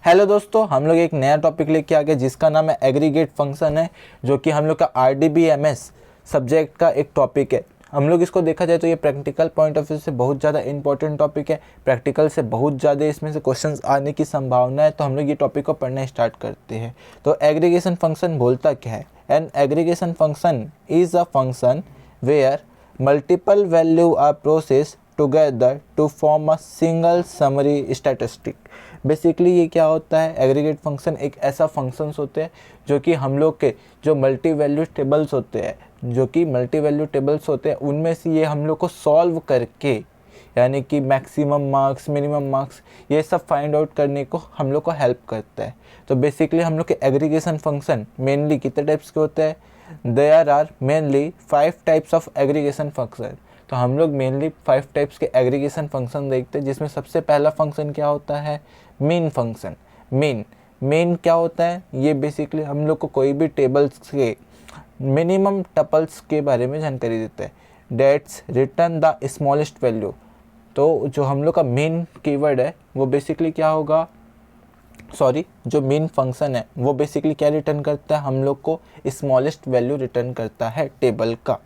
Hello दोस्तों, हम लोग एक नया टॉपिक लेके आ गए जिसका नाम है एग्रीगेट फंक्शन है, जो कि हम लोग का RDBMS सब्जेक्ट का एक टॉपिक है। हम लोग इसको देखा जाए तो ये प्रैक्टिकल पॉइंट ऑफ व्यू से बहुत ज़्यादा इंपॉर्टेंट टॉपिक है। प्रैक्टिकल से बहुत ज़्यादा इसमें से क्वेश्चंस आने की संभावना है, तो हम लोग ये टॉपिक को पढ़ना स्टार्ट करते हैं। तो एग्रीगेशन फंक्शन बोलता क्या है? An aggregation function is a function where multiple value are process together to form a single summary statistic. Basically ये क्या होता है? एग्रीगेट फंक्शन एक ऐसा फंक्शंस होते हैं जो कि हम लोग के जो मल्टी वैल्यू टेबल्स होते हैं उनमें से ये हम लोग को सॉल्व करके, यानी कि मैक्सिमम मार्क्स, मिनिमम मार्क्स, ये सब फाइंड आउट करने को हम लोग को हेल्प करता है। तो बेसिकली हम लोग के एग्रीगेशन फंक्शन मेनली कितने टाइप्स के होते हैं? There are mainly 5 types of aggregation function. तो हम लोग मेनली 5 टाइप्स के एग्रीगेशन फंक्शन देखते हैं, जिसमें सबसे पहला फंक्शन क्या होता है? Mean function. मीन क्या होता है? ये बेसिकली हम लोग को कोई भी टेबल्स के मिनिमम टपल्स के बारे में जानकारी देता है। That's return the smallest value. तो जो हम लोग का मेन कीवर्ड है वो बेसिकली क्या होगा? जो मेन फंक्शन है वो बेसिकली क्या रिटर्न करता है? हम लोग को स्मॉलेस्ट वैल्यू रिटर्न करता है टेबल का।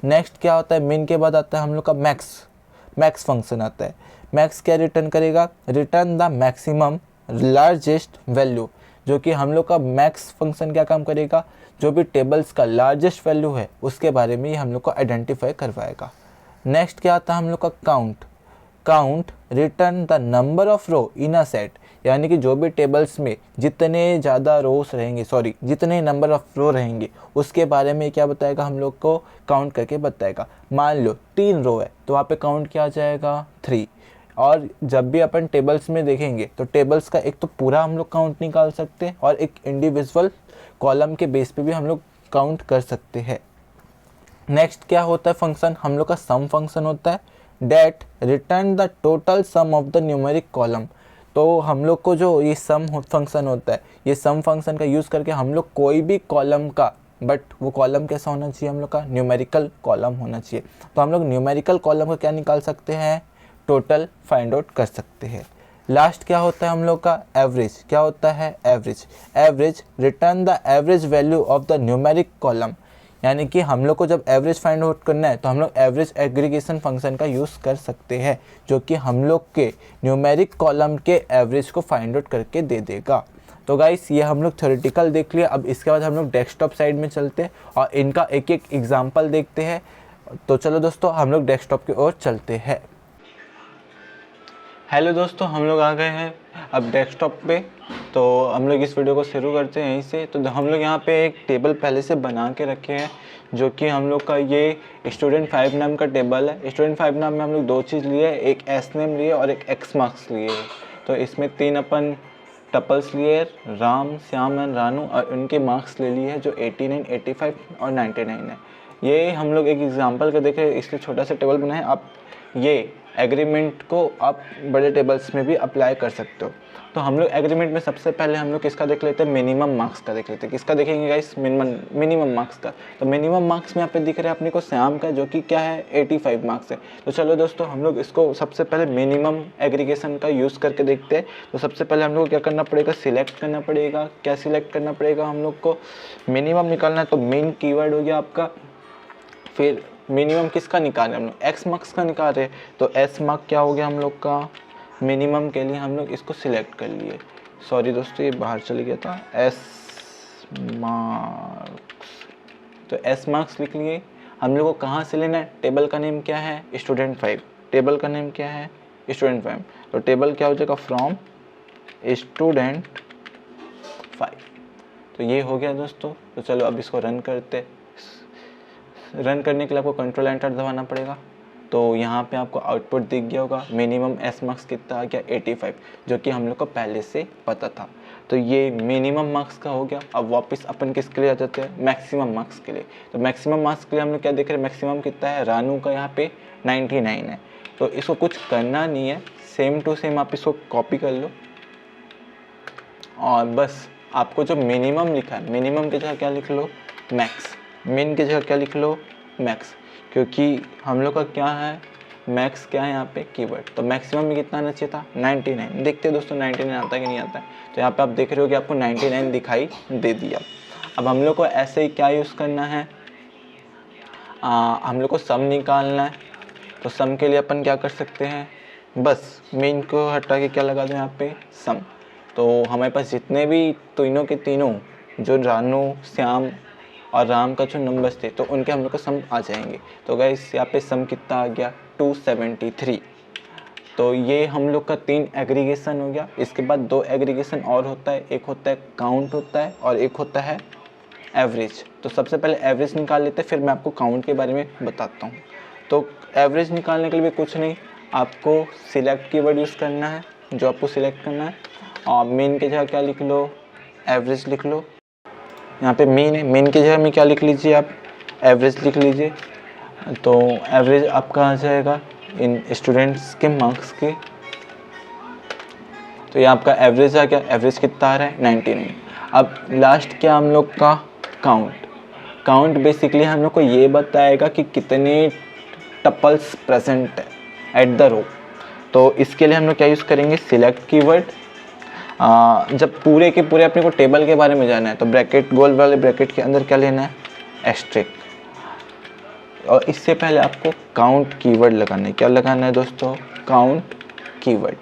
नेक्स्ट क्या होता है? मेन के बाद आता है हम लोग का मैक्स फंक्शन आता है। मैक्स क्या रिटर्न करेगा? Return the maximum largest value. जो कि हम लोग का मैक्स फंक्शन क्या काम करेगा? जो भी टेबल्स का लार्जेस्ट वैल्यू है उसके बारे में ये हम लोग को आइडेंटिफाई करवाएगा। नेक्स्ट क्या आता है हम लोग का count return the number of row in a set. यानी कि जो भी टेबल्स में जितने नंबर ऑफ रो रहेंगे उसके बारे में क्या बताएगा? हम लोग को काउंट करके बताएगा। मान लो 3 रो है तो वहाँ पे काउंट क्या आ जाएगा? 3। और जब भी अपन टेबल्स में देखेंगे तो टेबल्स का एक तो पूरा हम लोग काउंट निकाल सकते हैं और एक इंडिविजुअल कॉलम के बेस पे भी हम लोग काउंट कर सकते हैं। नेक्स्ट क्या होता है फंक्शन? हम लोग का सम फंक्शन होता है। That return the total sum of the numeric column. तो हम लोग को जो ये सम फंक्शन होता है, ये सम फंक्शन का यूज़ करके हम लोग कोई भी कॉलम का, बट वो कॉलम कैसा होना चाहिए? हम लोग का न्यूमेरिकल कॉलम होना चाहिए। तो हम लोग न्यूमेरिकल कॉलम का क्या निकाल सकते हैं? टोटल फाइंड आउट कर सकते हैं। लास्ट क्या होता है हम लोग का? एवरेज। क्या होता है? Average return the average value of the numeric column. यानी कि हम लोग को जब एवरेज फाइंड आउट करना है तो हम लोग एवरेज एग्रीगेशन फंक्शन का यूज़ कर सकते हैं, जो कि हम लोग के न्यूमेरिक कॉलम के एवरेज को फाइंड आउट करके दे देगा। तो गाइस, ये हम लोग थ्योरेटिकल देख लिया। अब इसके बाद हम लोग डेस्कटॉप साइड में चलते हैं और इनका एक एक एग्जाम्पल देखते हैं। तो चलो दोस्तों, हम लोग डेस्कटॉप की ओर चलते हैं। हेलो दोस्तों, हम लोग आ गए हैं अब डेस्कटॉप पे। तो हम लोग इस वीडियो को शुरू करते हैं यहीं से। तो हम लोग यहाँ पे एक टेबल पहले से बना के रखे हैं, जो कि हम लोग का ये स्टूडेंट 5 नाम का टेबल है। स्टूडेंट 5 नाम में हम लोग 2 चीज़ लिए, एक एस नेम लिए और एक एक्स मार्क्स लिए। तो इसमें 3 अपन टपल्स लिए, राम, श्याम एंड रानू, और उनके मार्क्स ले लिए हैं जो 89, 85 और 99 है। ये हम लोग एक एग्जाम्पल का देखें, इसलिए छोटा सा टेबल बनाए। आप ये एग्रीमेंट को आप बड़े टेबल्स में भी अप्लाई कर सकते हो। तो हम लोग एग्रीमेंट में सबसे पहले हम लोग किसका देख लेते हैं? मिनिमम मार्क्स का देख लेते हैं। किसका देखेंगे गाइस? मिनिमम मार्क्स का। तो मिनिमम मार्क्स में यहाँ पे दिख रहा है अपने को श्याम का, जो कि क्या है? 85 मार्क्स है। तो चलो दोस्तों, हम लोग इसको सबसे पहले मिनिमम एग्रीगेशन का यूज़ करके देखते हैं। तो सबसे पहले हम लोग को क्या करना पड़ेगा? सिलेक्ट करना पड़ेगा। क्या सिलेक्ट करना पड़ेगा? हम लोग को मिनिमम निकालना है, तो मेन कीवर्ड हो गया आपका। फिर मिनिमम किसका निकाल रहे हैं हम लोग? एक्स मार्क्स का निकाल रहे हैं। तो एस मार्क क्या हो गया हम लोग का? मिनिमम के लिए हम लोग इसको सिलेक्ट कर लिए। सॉरी दोस्तों, ये बाहर चले गया था। एस मार्क्स, तो एस मार्क्स लिख लिए। हम लोग को कहाँ से लेना है? टेबल का नेम क्या है? स्टूडेंट 5। टेबल का नेम क्या है? स्टूडेंट 5। तो टेबल क्या हो जाएगा? From student 5। तो ये हो गया दोस्तों। तो चलो अब इसको रन करते। रन करने के लिए आपको कंट्रोल एंटर दबाना पड़ेगा। तो यहाँ पे आपको आउटपुट दिख गया होगा। मिनिमम एस मार्क्स कितना आ गया? 85, जो कि हम लोग को पहले से पता था। तो ये मिनिमम मार्क्स का हो गया। अब वापस अपन किसके लिए आ जाते हैं? मैक्सिमम मार्क्स के लिए। तो मैक्सिमम मार्क्स के लिए हम लोग क्या देख रहे हैं? मैक्सिमम कितना है? रानू का यहाँ पे 99 है। तो इसको कुछ करना नहीं है, सेम टू सेम आप इसको कॉपी कर लो और बस आपको जो मिनिमम लिखा है, मिनिमम की जगह क्या लिख लो? मैक्स। मिन की जगह क्या लिख लो? मैक्स। क्योंकि हम लोग का क्या है? मैक्स क्या है यहाँ पे कीवर्ड, तो मैक्सिमम में कितना आना चाहिए था 99। देखते हैं दोस्तों 99 आता है कि नहीं आता है। तो यहाँ पे आप देख रहे हो कि आपको 99 दिखाई दे दिया। अब हम लोग को ऐसे ही क्या यूज़ करना है, हम लोग को सम निकालना है। तो सम के लिए अपन क्या कर सकते हैं, बस मेन को हटा के क्या लगा दो यहाँ पे सम। तो हमारे पास जितने भी तीनों के तीनों जो रानू, श्याम और राम का जो नंबर्स थे तो उनके हम लोग को सम आ जाएंगे। तो गाइस यहाँ पे सम कितना आ गया 273। तो ये हम लोग का 3 एग्रीगेशन हो गया। इसके बाद 2 एग्रीगेशन और होता है, एक होता है काउंट होता है और एक होता है एवरेज। तो सबसे पहले एवरेज निकाल लेते हैं, फिर मैं आपको काउंट के बारे में बताता हूँ। तो एवरेज निकालने के लिए भी कुछ नहीं, आपको सिलेक्ट कीवर्ड यूज़ करना है, जो आपको सिलेक्ट करना है। और मेन की जगह क्या लिख लो, एवरेज लिख लो। यहाँ पे मेन है, मेन की जगह में क्या लिख लीजिए आप, एवरेज लिख लीजिए। तो एवरेज आपका आ जाएगा इन स्टूडेंट्स के मार्क्स के। तो ये आपका एवरेज आ गया। एवरेज कितना आ रहा है 99। अब लास्ट क्या हम लोग का काउंट। काउंट बेसिकली हम लोग को ये बताएगा कि कितने टपल्स प्रेजेंट है एट द रो। तो इसके लिए हम लोग क्या यूज़ करेंगे, सिलेक्ट कीवर्ड। जब पूरे के पूरे अपने को टेबल के बारे में जाना है तो ब्रैकेट, गोल वाले ब्रैकेट के अंदर क्या लेना है, एस्ट्रिक। और इससे पहले आपको काउंट कीवर्ड लगाना है। क्या लगाना है दोस्तों, काउंट कीवर्ड।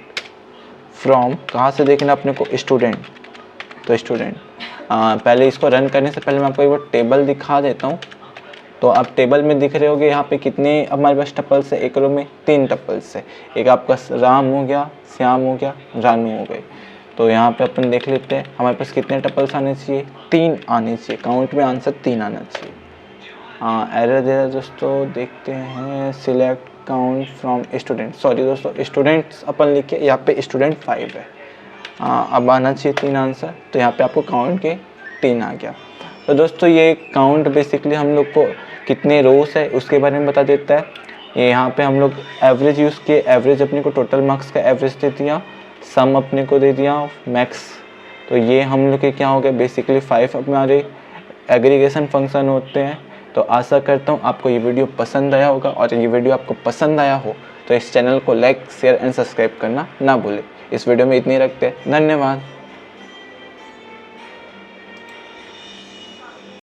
फ्रॉम कहाँ से देखना अपने को, स्टूडेंट। तो स्टूडेंट पहले इसको रन करने से पहले मैं आपको एक बार टेबल दिखा देता हूँ। तो आप टेबल में दिख रहे होगे यहाँ पे कितने हमारे पास टपल्स है, एक रो में 3 टपल्स है। एक आपका राम हो गया, श्याम हो गया, रानू हो गई। तो यहाँ पे अपन देख लेते हैं हमारे पास कितने टपल्स आने चाहिए, 3 आने चाहिए। काउंट में आंसर 3 आना चाहिए। एरर दे रहा है दोस्तों, देखते हैं। Select count from student, sorry दोस्तों स्टूडेंट्स अपन लिखे, यहाँ पे स्टूडेंट 5 है। अब आना चाहिए 3 आंसर। तो यहाँ पे आपको काउंट के 3 आ गया। तो दोस्तों ये काउंट बेसिकली हम लोग को कितने रोज है उसके बारे में बता देता है। ये यहाँ पे हम लोग एवरेज यूज़ किए, एवरेज अपने को टोटल मार्क्स का एवरेज दे दिया, सम अपने को दे दिया मैक्स। तो ये हम लोग के क्या हो गया, बेसिकली 5 हमारे एग्रीगेशन फंक्शन होते हैं। तो आशा करता हूँ आपको ये वीडियो पसंद आया होगा, और ये वीडियो आपको पसंद आया हो तो इस चैनल को लाइक, शेयर एंड सब्सक्राइब करना ना भूलें। इस वीडियो में इतनी रखते हैं, धन्यवाद।